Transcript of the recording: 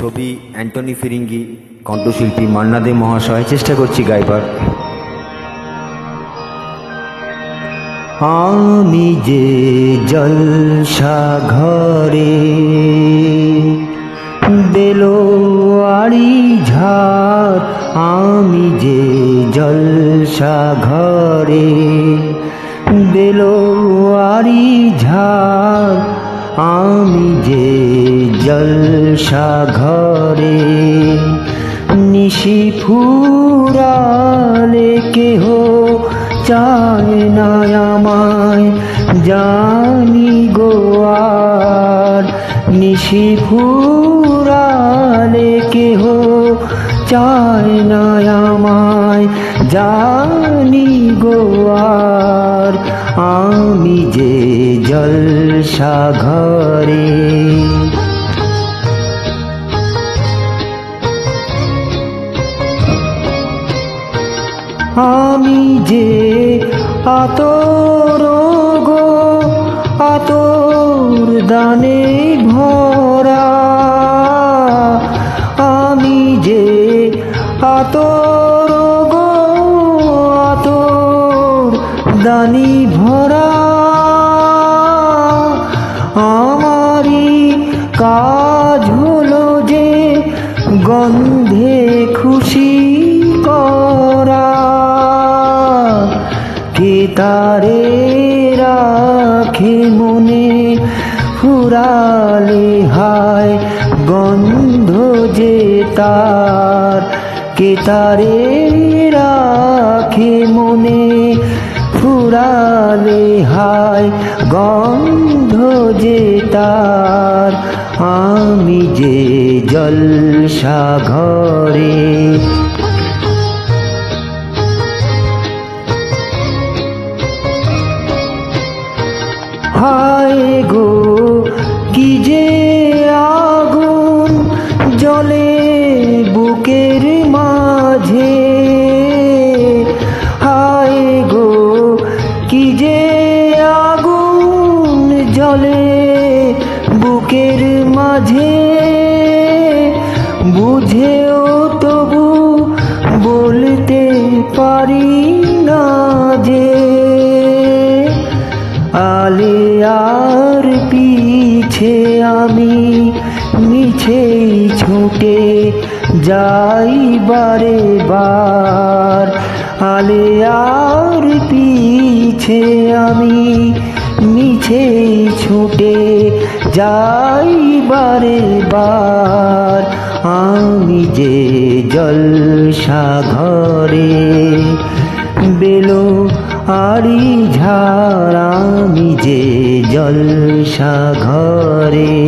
ছবি অ্যান্টনি ফিরিঙ্গি, কণ্ঠশিল্পী মান্না দে মহাশয়। চেষ্টা করছি গাইবার। আমি যে জলসা ঘরে বেলোয়ারি ঝাড়, আমি যে জলসা ঘরে বেলোয়ারি ঝাড়, আমি যে জলসা ঘরে নিশি ফুরালে কেহ চায় না আমায়, জানি গো আর নিশি ফুরালে কেহ চায় না আমায়, জানি গো আর আমি যে জলসা ঘরে। আমি যে আতর গো আতর দানে ভরা, আমি যে আতর গো আতর দানি ভরা, আমারই কাজ হলো যে গন্ধে খুশি করা, কে তারে রাখে মনে ফুরালে হায় গন্ধ যে তার, কে তারে রাখে মনে ফুরালে হায় গন্ধ যে তার, আমি যে জলসা ঘরে। হায় গো কি যে আগুন জ্বলে বুকের মাঝে, হায় গো কি যে আগুন জ্বলে বুকের মাঝে, বুঝেও তবু বলতে পারি না যে আলেয়ার পিছে আমি মিছেই ছুটে যাই বারে বার, আলেয়ার পিছে আমি মিছেই ছুটে যাই বারে বার, আমি যে জলসা ঘরে বেলোয়ারি ঝাড়, আমি যে জলসা ঘরে।